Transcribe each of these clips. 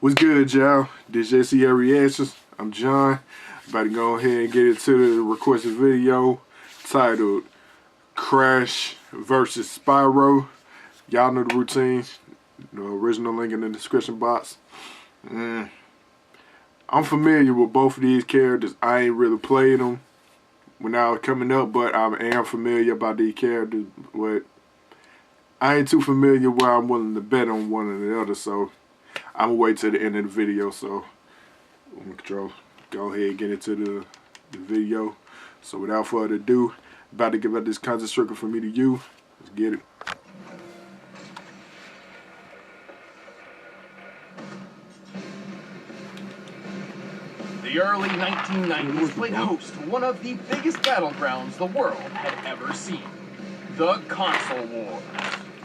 What's good, y'all? This J.C.A. Reactions. I'm John. About to go ahead and get into the requested video titled Crash versus Spyro. Y'all know the routine. The original link in the description box. I'm familiar with both of these characters. I ain't really played them when I was coming up, but I am familiar about these characters. But I ain't too familiar where I'm willing to bet on one or the other, so I'm gonna wait till the end of the video. So I'm gonna go ahead and get into the video. So without further ado, about to give out this content circle from me to you. Let's get it. The early 1990s played host to one of the biggest battlegrounds the world had ever seen, the console wars.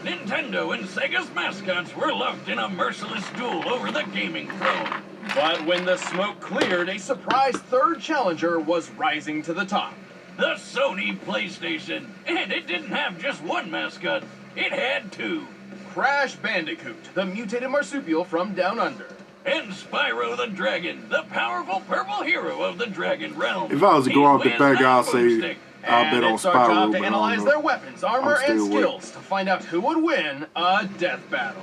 Nintendo and Sega's mascots were locked in a merciless duel over the gaming throne. But when the smoke cleared, a surprise third challenger was rising to the top. The Sony PlayStation. And it didn't have just one mascot, it had two. Crash Bandicoot, the mutated marsupial from Down Under. And Spyro the Dragon, the powerful purple hero of the Dragon realm. If I was to go off the back, I'll say I'll bet on it's our job Spyro. to analyze their weapons, armor, and skills to find out who would win a death battle.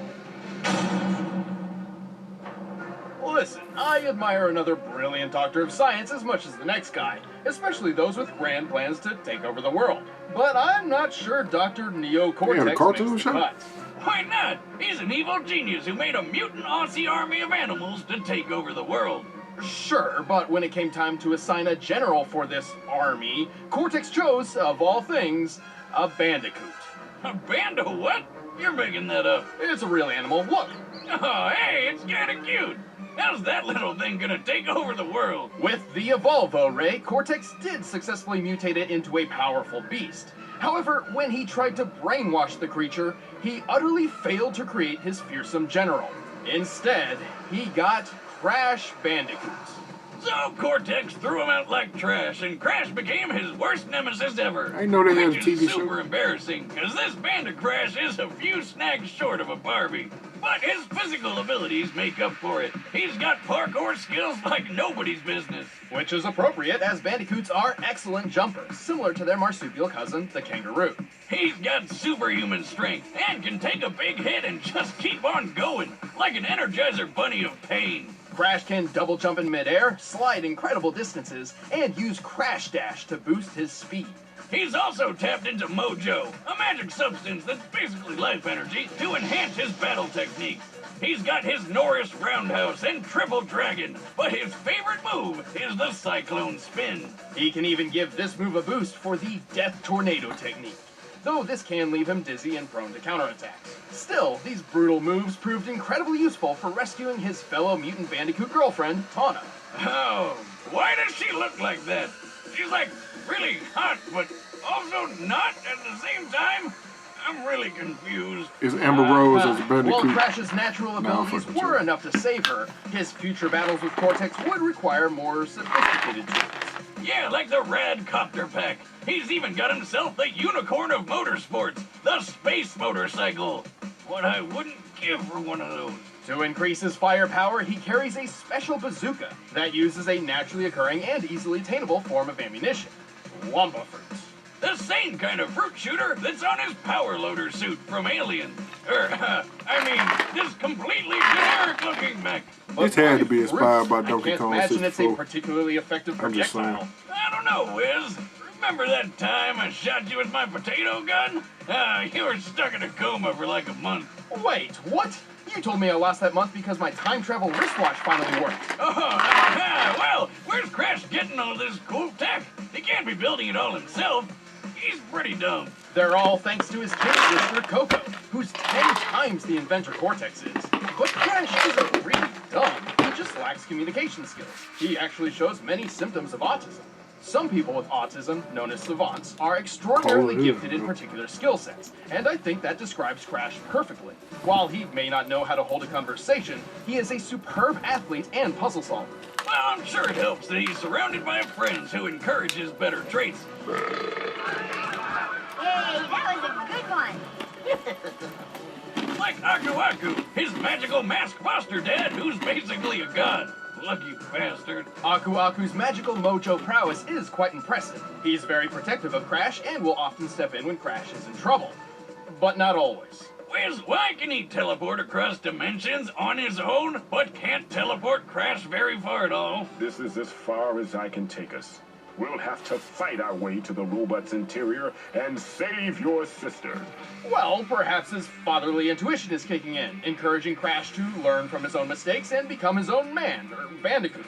Listen, I admire another brilliant doctor of science as much as the next guy, especially those with grand plans to take over the world. But I'm not sure Dr. Neo-Cortex makes the cut. Why not? He's an evil genius who made a mutant Aussie army of animals to take over the world. Sure, but when it came time to assign a general for this army, Cortex chose, of all things, a bandicoot. A bando what? You're making that up. It's a real animal. Look. Oh, hey, it's kinda cute. How's that little thing gonna take over the world? With the Evolvo Ray, Cortex did successfully mutate it into a powerful beast. However, when he tried to brainwash the creature, he utterly failed to create his fearsome general. Instead, he got Crash Bandicoot. So Cortex threw him out like trash, and Crash became his worst nemesis ever. I know they had a Which TV is show. super embarrassing, because this Bandicrash is a few snags short of a Barbie. But his physical abilities make up for it. He's got parkour skills like nobody's business. Which is appropriate, as bandicoots are excellent jumpers, similar to their marsupial cousin, the kangaroo. He's got superhuman strength, and can take a big hit and just keep on going, like an Energizer Bunny of pain. Crash can double jump in midair, slide incredible distances, and use Crash Dash to boost his speed. He's also tapped into Mojo, a magic substance that's basically life energy, to enhance his battle techniques. He's got his Norris Roundhouse and Triple Dragon, but his favorite move is the Cyclone Spin. He can even give this move a boost for the Death Tornado technique, though this can leave him dizzy and prone to counterattacks. Still, these brutal moves proved incredibly useful for rescuing his fellow mutant bandicoot girlfriend, Tawna. Oh, why does she look like that? She's like really hot, but also not at the same time? I'm really confused. Is Amber Rose as a bandicoot? While Crash's natural abilities were enough to save her, his future battles with Cortex would require more sophisticated tools. Yeah, like the Rad Copter Pack. He's even got himself the unicorn of motorsports, the Space Motorcycle. What I wouldn't give for one of those. To increase his firepower, he carries a special bazooka that uses a naturally occurring and easily attainable form of ammunition, Wumpa fruit. The same kind of fruit shooter that's on his power loader suit from Alien. This completely generic-looking mech. This had to be inspired by Donkey Kong 64. I can't imagine it's a particularly effective projectile. I don't know, Wiz. Remember that time I shot you with my potato gun? You were stuck in a coma for like a month. Wait, what? You told me I lost that month because my time travel wristwatch finally worked. Well, where's Crash getting all this cool tech? He can't be building it all himself. He's pretty dumb. They're all thanks to his kid sister, Coco, who's 10 times the inventor Cortex is. But Crash isn't really dumb. He just lacks communication skills. He actually shows many symptoms of autism. Some people with autism, known as savants, are extraordinarily gifted in particular skill sets, and I think that describes Crash perfectly. While he may not know how to hold a conversation, he is a superb athlete and puzzle solver. Well, I'm sure it helps that he's surrounded by friends who encourage his better traits. Hey, that was a good one. like Aku Aku, his magical mask foster dad, who's basically a god. Lucky bastard. Aku Aku's magical mojo prowess is quite impressive. He's very protective of Crash and will often step in when Crash is in trouble. But not always. Wiz, why can he teleport across dimensions on his own, but can't teleport Crash very far at all? This is as far as I can take us. We'll have to fight our way to the robot's interior and save your sister. Well, perhaps his fatherly intuition is kicking in, encouraging Crash to learn from his own mistakes and become his own man, or bandicoot.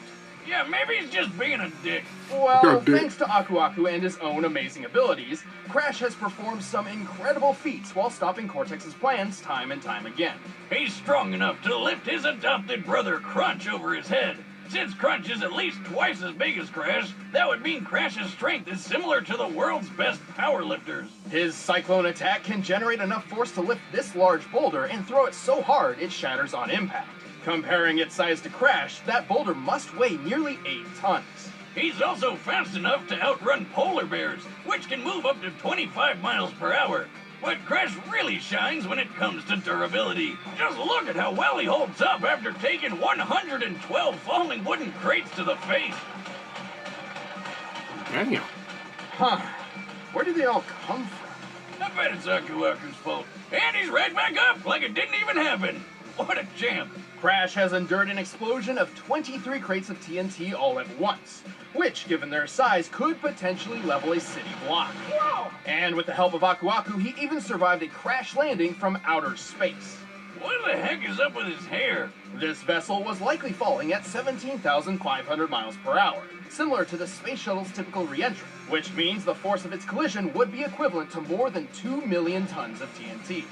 Yeah, maybe he's just being a dick. Well, thanks to Aku Aku and his own amazing abilities, Crash has performed some incredible feats while stopping Cortex's plans time and time again. He's strong enough to lift his adopted brother Crunch over his head. Since Crunch is at least twice as big as Crash, that would mean Crash's strength is similar to the world's best powerlifters. His cyclone attack can generate enough force to lift this large boulder and throw it so hard it shatters on impact. Comparing its size to Crash, that boulder must weigh nearly 8 tons. He's also fast enough to outrun polar bears, which can move up to 25 miles per hour. But Crash really shines when it comes to durability. Just look at how well he holds up after taking 112 falling wooden crates to the face. Damn. Huh. Where did they all come from? I bet it's Aku Aku's fault. And he's right back up like it didn't even happen. What a champ. Crash has endured an explosion of 23 crates of TNT all at once, which, given their size, could potentially level a city block. Whoa! And with the help of Aku Aku, he even survived a crash landing from outer space. What the heck is up with his hair? This vessel was likely falling at 17,500 miles per hour, similar to the space shuttle's typical re-entry, which means the force of its collision would be equivalent to more than 2 million tons of TNT.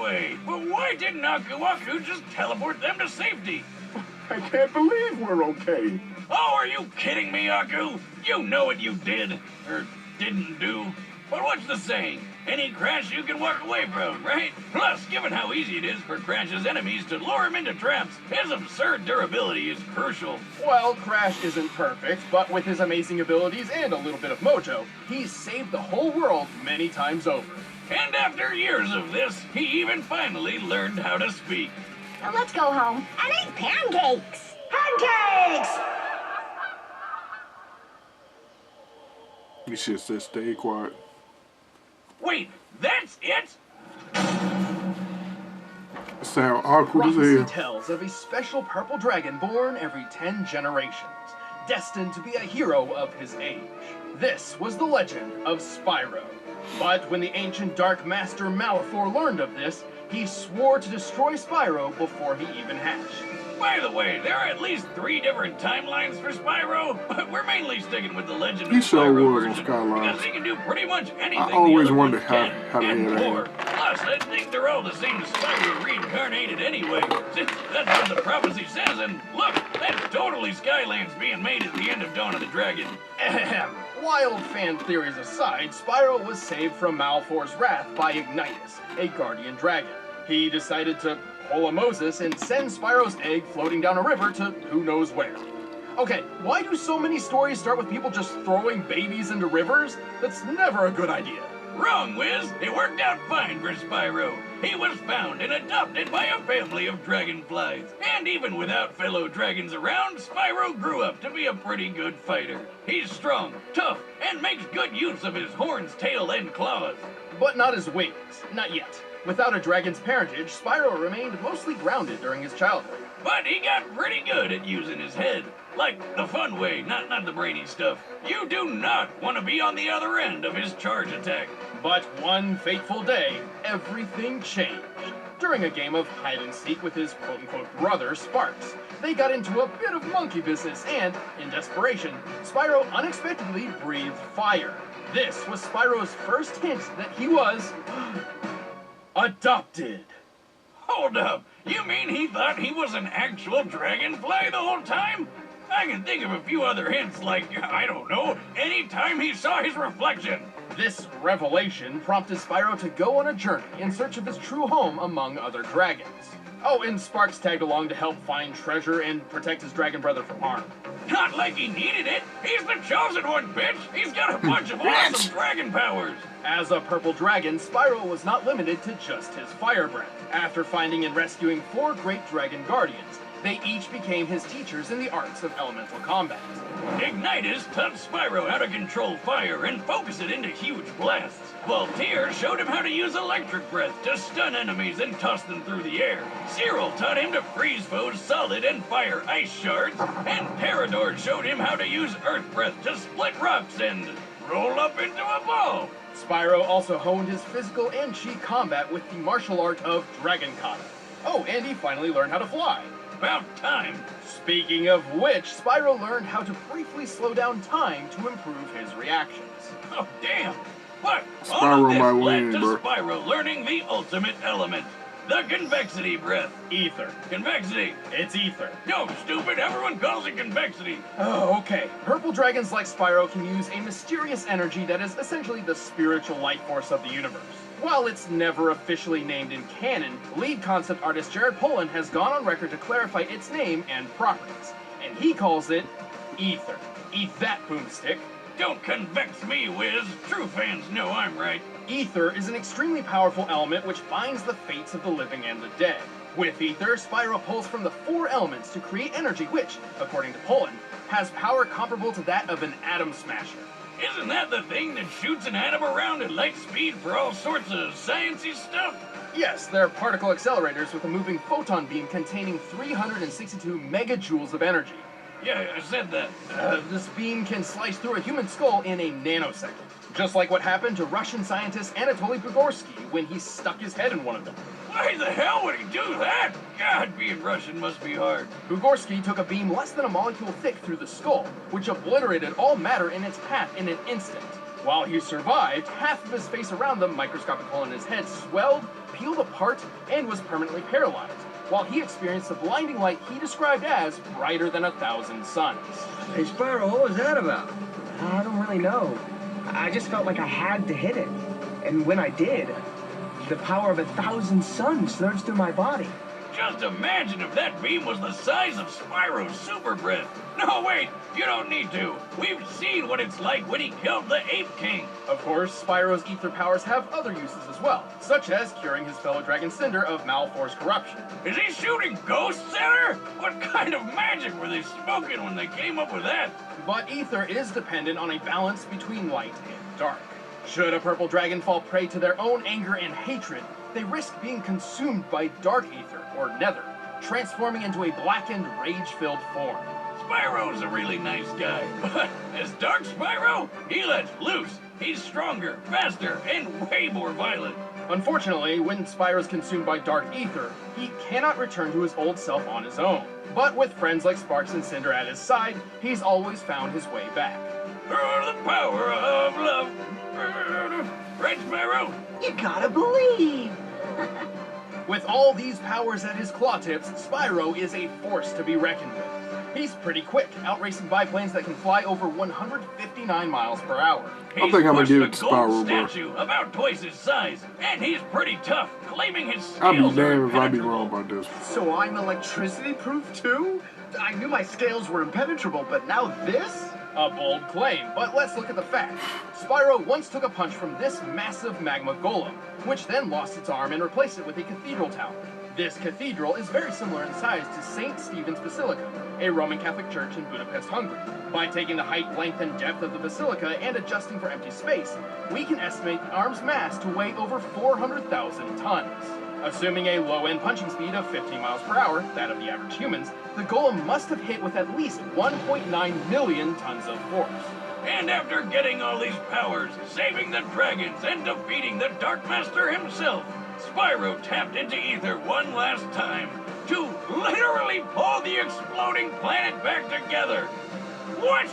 Wait, but why didn't Aku Aku just teleport them to safety? I can't believe we're okay. Oh, are you kidding me, Aku? You know what you did, or didn't do. But what's the saying? Any Crash you can walk away from, right? Plus, given how easy it is for Crash's enemies to lure him into traps, his absurd durability is crucial. Well, Crash isn't perfect, but with his amazing abilities and a little bit of mojo, he's saved the whole world many times over. And after years of this, he even finally learned how to speak. Now let's go home and eat pancakes. Pancakes! You should say stay quiet. Wait, that's it? Sound awkward as Prophecy hell. tells of a special purple dragon born every 10 generations, destined to be a hero of his age. This was the legend of Spyro. But when the ancient Dark Master Malefor learned of this, he swore to destroy Spyro before he even hatched. By the way, there are at least 3 different timelines for Spyro, but we're mainly sticking with the legend He of sure Spyro was on version, Skylines. because he can do pretty much anything I always the other wondered ones how can, they and had that. more. Plus, I think they're all the same Spyro reincarnated anyway, since that's what the prophecy says, and look, that's totally Skylands being made at the end of Dawn of the Dragon. Ahem. Wild fan theories aside, Spyro was saved from Malefor's wrath by Ignitus, a guardian dragon. He decided to pull a Moses and send Spyro's egg floating down a river to who knows where. Okay, why do so many stories start with people just throwing babies into rivers? That's never a good idea. Wrong, Wiz. It worked out fine for Spyro. He was found and adopted by a family of dragonflies. And even without fellow dragons around, Spyro grew up to be a pretty good fighter. He's strong, tough, and makes good use of his horns, tail, and claws. But not his wings. Not yet. Without a dragon's parentage, Spyro remained mostly grounded during his childhood. But he got pretty good at using his head. Like the fun way, not the brainy stuff. You do not want to be on the other end of his charge attack. But one fateful day, everything changed. During a game of hide-and-seek with his quote-unquote brother, Sparks, they got into a bit of monkey business and, in desperation, Spyro unexpectedly breathed fire. This was Spyro's first hint that he was adopted. Hold up, you mean he thought he was an actual dragonfly the whole time? I can think of a few other hints, like, I don't know, anytime he saw his reflection. This revelation prompted Spyro to go on a journey in search of his true home among other dragons. Oh, and Sparks tagged along to help find treasure and protect his dragon brother from harm. Not like he needed it. He's the chosen one, bitch. He's got a bunch of awesome dragon powers. As a purple dragon, Spyro was not limited to just his fire breath. After finding and rescuing 4 great dragon guardians, they each became his teachers in the arts of elemental combat. Ignitus taught Spyro how to control fire and focus it into huge blasts. Voltaire showed him how to use electric breath to stun enemies and toss them through the air. Cyril taught him to freeze foes solid and fire ice shards. And Parador showed him how to use earth breath to split rocks and roll up into a ball. Spyro also honed his physical and chi combat with the martial art of Dragon Kata. Oh, and he finally learned how to fly. About time. Speaking of which, Spyro learned how to briefly slow down time to improve his reactions. Oh, damn. But all Spyro of this might led win, to bro. Spyro learning the ultimate element. The convexity breath. Ether. Convexity. It's ether. No, stupid. Everyone calls it convexity. Oh, okay. Purple dragons like Spyro can use a mysterious energy that is essentially the spiritual life force of the universe. While it's never officially named in canon, lead concept artist Jared Polin has gone on record to clarify its name and properties, and he calls it Ether. Eat that, boomstick. Don't convex me, Wiz. True fans know I'm right. Ether is an extremely powerful element which binds the fates of the living and the dead. With Ether, Spyro pulls from the 4 elements to create energy which, according to Polin, has power comparable to that of an atom smasher. Isn't that the thing that shoots an atom around at light speed for all sorts of sciencey stuff? Yes, they're particle accelerators with a moving photon beam containing 362 megajoules of energy. Yeah, I said that. This beam can slice through a human skull in a nanosecond. Just like what happened to Russian scientist Anatoly Bugorsky when he stuck his head in one of them. Why the hell would he do that? God, being Russian must be hard. Bugorsky took a beam less than a molecule thick through the skull, which obliterated all matter in its path in an instant. While he survived, half of his face around the microscopic hole in his head swelled, peeled apart, and was permanently paralyzed, while he experienced the blinding light he described as brighter than 1,000 suns. Hey, Spyro, what was that about? I don't really know. I just felt like I had to hit it. And when I did, the power of 1,000 suns surged through my body. Just imagine if that beam was the size of Spyro's super breath. No, wait, you don't need to. We've seen what it's like when he killed the Ape King. Of course, Spyro's ether powers have other uses as well, such as curing his fellow dragon Cinder of malforced corruption. Is he shooting ghosts at her? What kind of magic were they smoking when they came up with that? But ether is dependent on a balance between light and dark. Should a purple dragon fall prey to their own anger and hatred, they risk being consumed by dark ether, or nether, transforming into a blackened, rage-filled form. Spyro's a really nice guy, but as Dark Spyro, he lets loose. He's stronger, faster, and way more violent. Unfortunately, when Spyro's consumed by dark ether, he cannot return to his old self on his own. But with friends like Sparks and Cinder at his side, he's always found his way back. Through the power of love. Right, Spyro? You gotta believe! With all these powers at his claw tips, Spyro is a force to be reckoned with. He's pretty quick, outracing biplanes that can fly over 159 miles per hour. I think I'm gonna He's give it pushed to a gold Spyro, bro. statue about twice his size, and he's pretty tough, claiming his I'll be skills are damned if I be impenetrable. wrong about this. So I'm electricity-proof too? I knew my scales were impenetrable, but now this? A bold claim, but let's look at the facts. Spyro once took a punch from this massive magma golem, which then lost its arm and replaced it with a cathedral tower. This cathedral is very similar in size to St. Stephen's Basilica, a Roman Catholic church in Budapest, Hungary. By taking the height, length, and depth of the basilica and adjusting for empty space, we can estimate the arm's mass to weigh over 400,000 tons. Assuming a low-end punching speed of 15 miles per hour, that of the average humans, the golem must have hit with at least 1.9 million tons of force. And after getting all these powers, saving the dragons, and defeating the Dark Master himself, Spyro tapped into ether one last time to literally pull the exploding planet back together. What?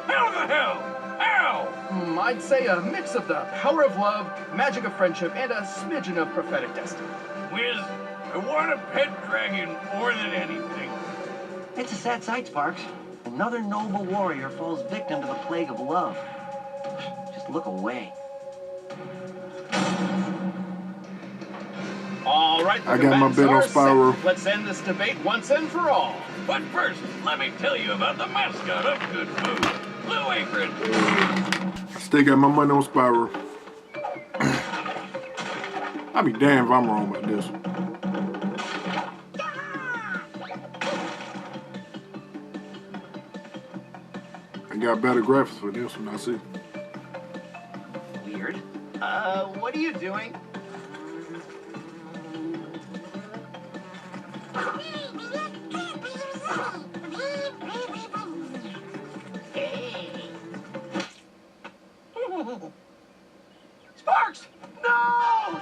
How the hell? How? I'd say a mix of the power of love, magic of friendship, and a smidgen of prophetic destiny. Wiz, I want a pet dragon more than anything. It's a sad sight, Sparks. Another noble warrior falls victim to the plague of love. Just look away. All right. right, I got my bet on Spyro. Let's end this debate once and for all. But first, let me tell you about the mascot of good food, Blue Apron. I still got my money on Spyro. I'll be damned if I'm wrong about this. I got better graphics for this one, I see. Weird. What are you doing? Sparks! No!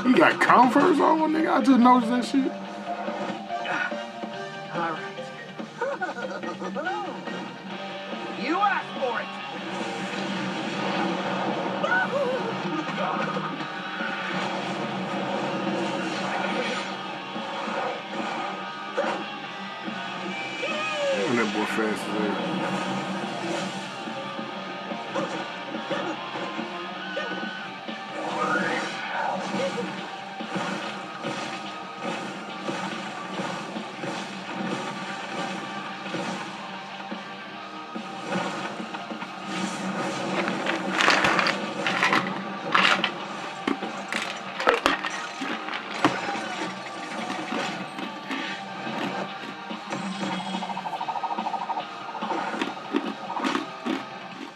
He got Converse on, nigga. I just noticed that shit. All right. You asked for it. And that boy fast as hell.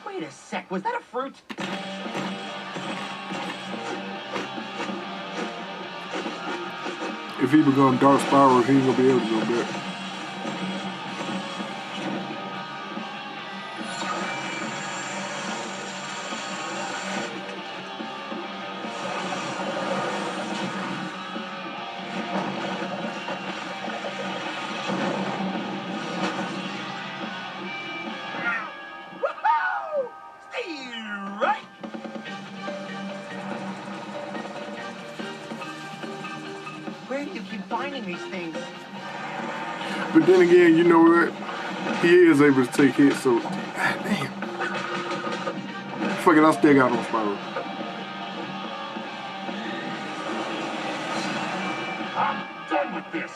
Wait a sec. Was that a fruit? If he become Dark Spyro, he ain't gonna be able to go back. Woohoo! Stay right. Where do you keep finding these things? But then again, you know what? He is able to take hits, so damn. Fuck it, I still got on Spyro. I'm done with this.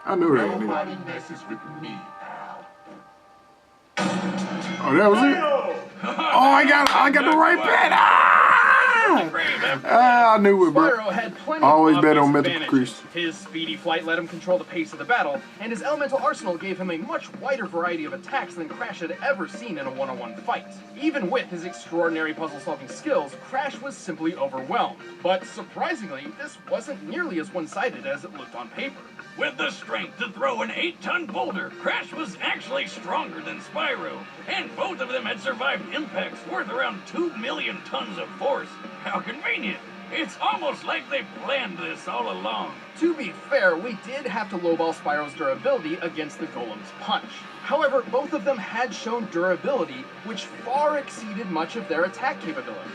I knew that nigga. Nobody messes with me, pal. Oh, that was it? Oh, I got the right bet. I knew it, bro. Spyro had plenty Always of bet on obvious mental advantages. His speedy flight let him control the pace of the battle, and his elemental arsenal gave him a much wider variety of attacks than Crash had ever seen in a one-on-one fight. Even with his extraordinary puzzle-solving skills, Crash was simply overwhelmed. But surprisingly, this wasn't nearly as one-sided as it looked on paper. With the strength to throw an 8-ton boulder, Crash was actually stronger than Spyro, and both of them had survived impacts worth around 2 million tons of force. How convenient! It's almost like they planned this all along. To be fair, we did have to lowball Spyro's durability against the Golem's punch. However, both of them had shown durability, which far exceeded much of their attack capability.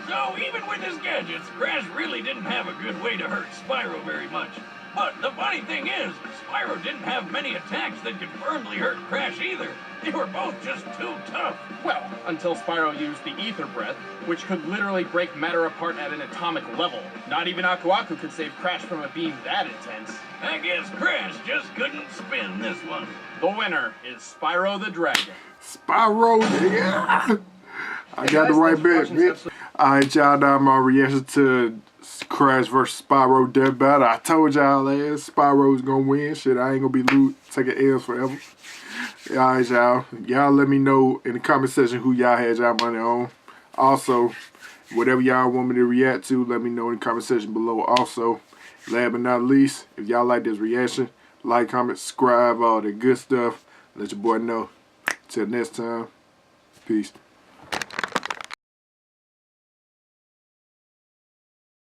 So even with his gadgets, Crash really didn't have a good way to hurt Spyro very much. But the funny thing is, Spyro didn't have many attacks that could firmly hurt Crash either. They were both just too tough. Well, until Spyro used the Ether Breath, which could literally break matter apart at an atomic level. Not even Aku Aku could save Crash from a beam that intense. I guess Crash just couldn't spin this one. The winner is Spyro the Dragon. Spyro, yeah. I got the right bet, bitch. Alright, y'all, now my reaction to Crash vs. Spyro death battle. I told y'all ass Spyro's gonna win. Shit, I ain't gonna be taking L's forever. Alright, y'all. Y'all let me know in the comment section who y'all had y'all money on. Also, whatever y'all want me to react to, let me know in the comment section below. Also, last but not least, if y'all like this reaction, like, comment, subscribe, all that good stuff. Let your boy know. Till next time. Peace.